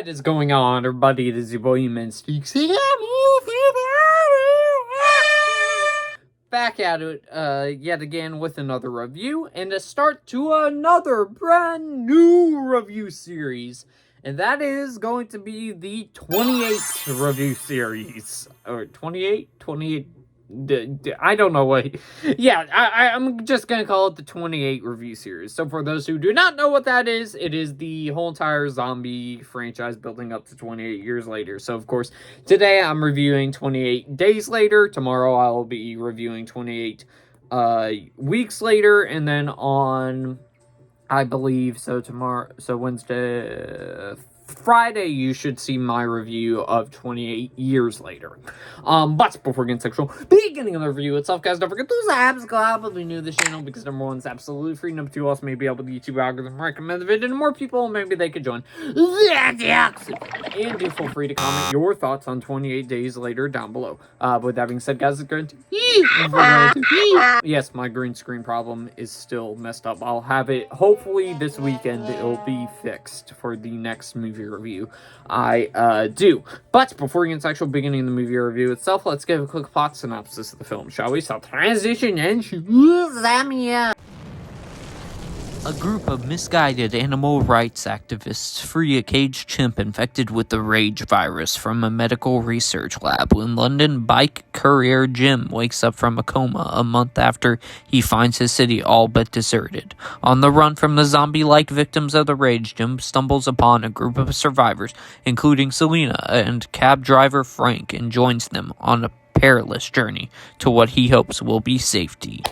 What is going on, everybody? It is your boy, Speaks. Back at it yet again with another review, and a start to another brand new review series. And that is going to be the 28th review series. Or 28? 28? I don't know what. Yeah, I'm just gonna call it the 28 review series. So for those who do not know what that is, it is the whole entire zombie franchise building up to 28 years later. So of course, today I'm reviewing 28 days later. Tomorrow I'll be reviewing 28 weeks later, and then on, I believe, Wednesday, Friday, you should see my review of 28 years later. But before getting sexual, beginning of the review itself, guys, don't forget to subscribe if you're new to this channel, because number one, it's absolutely free. Number two, also maybe able to YouTube algorithm recommend the video to more people, maybe they could join. And do feel free to comment your thoughts on 28 days later down below. With that being said, guys, it's going to yes, my green screen problem is still messed up. I'll have it, hopefully this weekend, it'll be fixed for the next movie review I do. But before we get into the actual beginning of the movie review itself, let's give a quick plot synopsis of the film, shall we? So transition into Zamia. A group of misguided animal rights activists free a caged chimp infected with the rage virus from a medical research lab when London bike courier Jim wakes up from a coma a month after he finds his city all but deserted. On the run from the zombie-like victims of the rage, Jim stumbles upon a group of survivors, including Selena and cab driver Frank, and joins them on a perilous journey to what he hopes will be safety.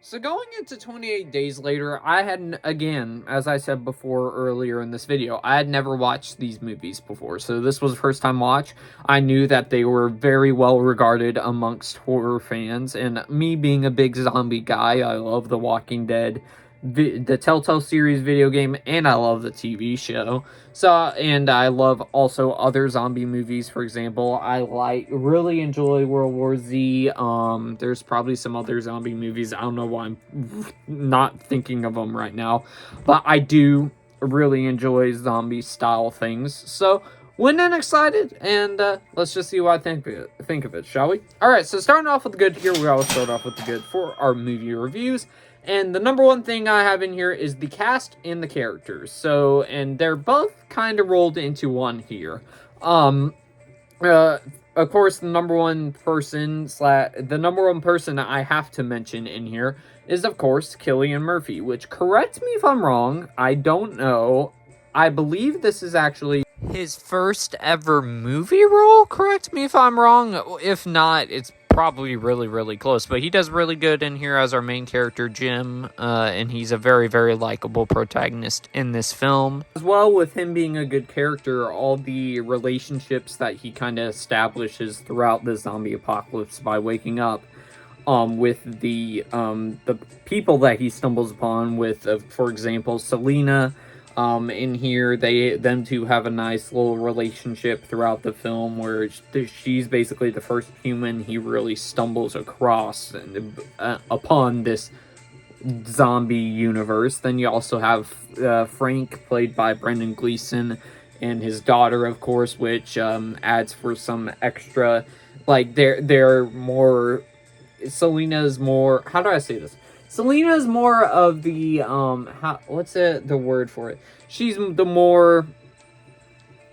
So going into 28 days later, I had, again, as I said before earlier in this video, I had never watched these movies before. So this was a first time watch. I knew that they were very well regarded amongst horror fans. And me being a big zombie guy, I love The Walking Dead, the Telltale series video game, and I love the TV show. So, and I love also other zombie movies. For example, I really enjoy World War Z. There's probably some other zombie movies. I don't know why I'm not thinking of them right now, but I do really enjoy zombie style things. So went in excited, and let's just see what I think of it, shall we? All right, so starting off with the good here, we always start off with the good for our movie reviews. And the number one thing I have in here is the cast and the characters. So, and they're both kind of rolled into one here. Of course, the number one person I have to mention in here is, of course, Cillian Murphy, which, correct me if I'm wrong, I don't know. I believe this is actually His first ever movie role? Correct me if I'm wrong. If not, it's probably really close, but he does really good in here as our main character Jim, and he's a very likable protagonist in this film. As well, with him being a good character, all the relationships that he kind of establishes throughout the zombie apocalypse by waking up with the people that he stumbles upon with, for example, Selena. In here, them two have a nice little relationship throughout the film where she's basically the first human he really stumbles across upon this zombie universe. Then you also have Frank, played by Brendan Gleeson, and his daughter, of course, which adds for some extra, like, they're more, Selena's more, how do I say this? Selena's more of the, what's the word for it? She's the more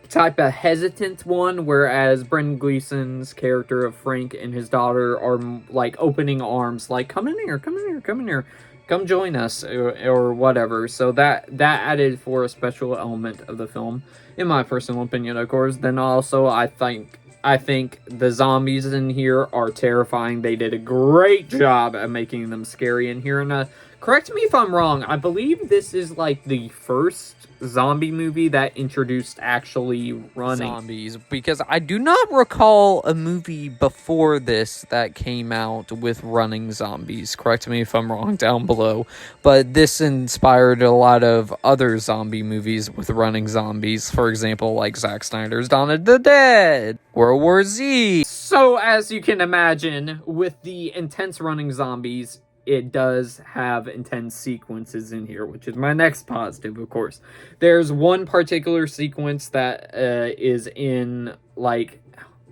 type of hesitant one, whereas Brendan Gleeson's character of Frank and his daughter are, like, opening arms, like, come in here, come join us, or whatever. So that added for a special element of the film, in my personal opinion, of course. Then also, I think the zombies in here are terrifying. They did a great job at making them scary in here. And correct me if I'm wrong, I believe this is like the first zombie movie that introduced actually running zombies, because I do not recall a movie before this that came out with running zombies. Correct me if I'm wrong down below, but this inspired a lot of other zombie movies with running zombies. For example, like Zack Snyder's Dawn of the Dead, World War Z. So as you can imagine, with the intense running zombies, it does have intense sequences in here, which is my next positive, of course. There's one particular sequence that is in, like,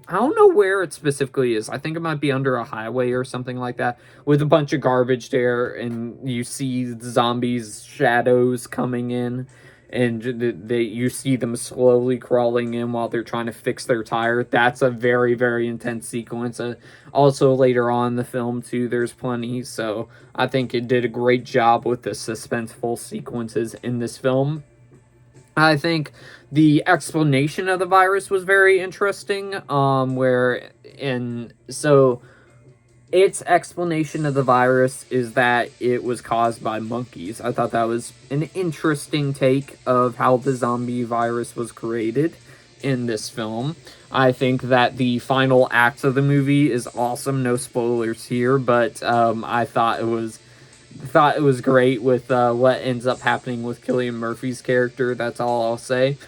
I don't know where it specifically is. I think it might be under a highway or something like that, with a bunch of garbage there, and you see the zombies' shadows coming in, and you see them slowly crawling in while they're trying to fix their tire. That's a very, very intense sequence. Also, later on in the film, too, there's plenty, so I think it did a great job with the suspenseful sequences in this film. I think the explanation of the virus was very interesting, so its explanation of the virus is that it was caused by monkeys. I thought that was an interesting take of how the zombie virus was created in this film. I think that the final act of the movie is awesome. No spoilers here, but I thought it was great with what ends up happening with Cillian Murphy's character. That's all I'll say.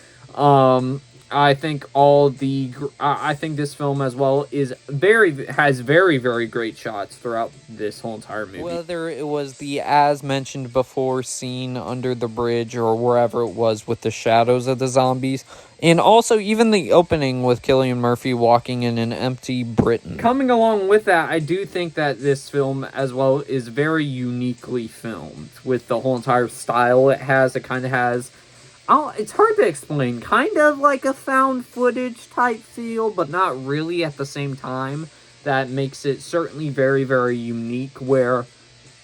I think I think this film as well has very, very great shots throughout this whole entire movie. Whether it was the, as mentioned before, scene under the bridge or wherever it was with the shadows of the zombies, and also even the opening with Cillian Murphy walking in an empty Britain. Coming along with that, I do think that this film as well is very uniquely filmed with the whole entire style it has. It kind of has, it's hard to explain, kind of like a found footage type feel, but not really at the same time. That makes it certainly very, very unique, where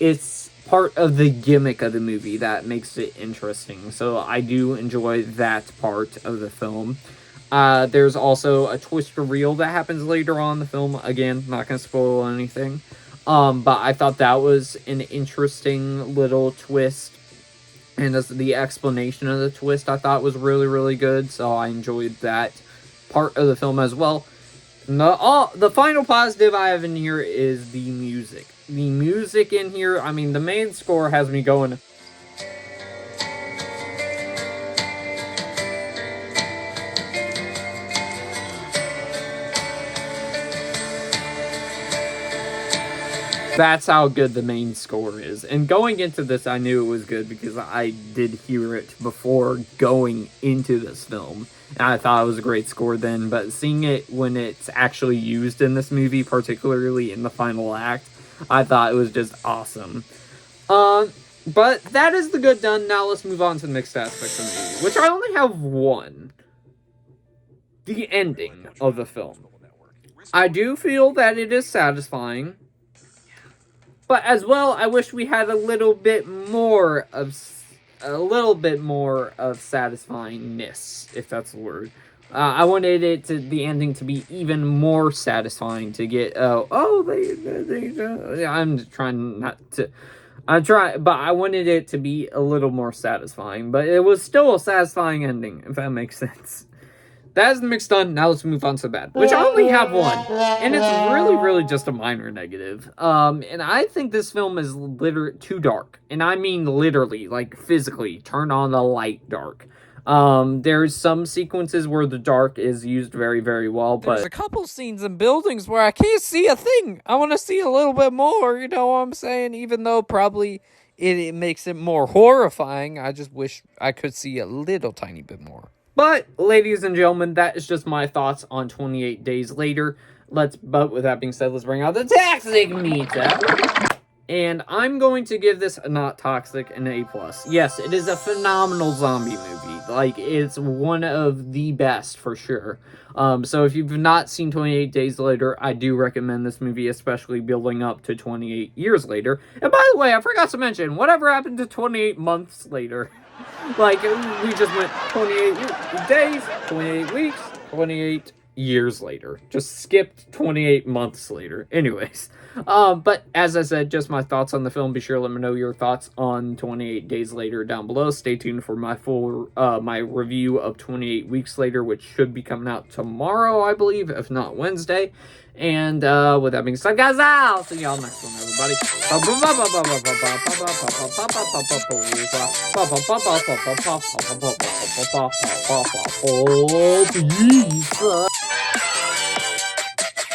it's part of the gimmick of the movie that makes it interesting. So I do enjoy that part of the film. There's also a twist reveal that happens later on in the film. Again, not going to spoil anything. But I thought that was an interesting little twist. And the explanation of the twist I thought was really, really good. So I enjoyed that part of the film as well. The final positive I have in here is the music. The music in here, I mean, the main score has me going... That's how good the main score is. And going into this, I knew it was good because I did hear it before going into this film. And I thought it was a great score then. But seeing it when it's actually used in this movie, particularly in the final act, I thought it was just awesome. But that is the good done. Now let's move on to the mixed aspects of the movie, which I only have one. The ending of the film. I do feel that it is satisfying. But as well, I wish we had a little bit more of satisfyingness, if that's the word. I wanted the ending to be even more satisfying to get. I'm trying not to. But I wanted it to be a little more satisfying. But it was still a satisfying ending, if that makes sense. That is the mix done. Now let's move on to the bad, which I only have one, and it's really, really just a minor negative. And I think this film is too dark, and I mean literally, like physically, turn on the light dark. There's some sequences where the dark is used very, very well, but there's a couple scenes in buildings where I can't see a thing. I want to see a little bit more, you know what I'm saying? Even though probably it makes it more horrifying, I just wish I could see a little tiny bit more. But, ladies and gentlemen, that is just my thoughts on 28 Days Later. But with that being said, let's bring out the toxic meter. And I'm going to give this Not Toxic an A+. Yes, it is a phenomenal zombie movie. Like, it's one of the best, for sure. So if you've not seen 28 Days Later, I do recommend this movie, especially building up to 28 years later. And by the way, I forgot to mention, whatever happened to 28 months later? Like, we just went 28 days, 28 weeks, 28 years later. Just skipped 28 months later. Anyways. But as I said, just my thoughts on the film. Be sure to let me know your thoughts on 28 Days Later down below. Stay tuned for my full, my review of 28 Weeks Later, which should be coming out tomorrow, I believe, if not Wednesday. And, with that being said, guys, I'll see y'all next one, everybody. Peace.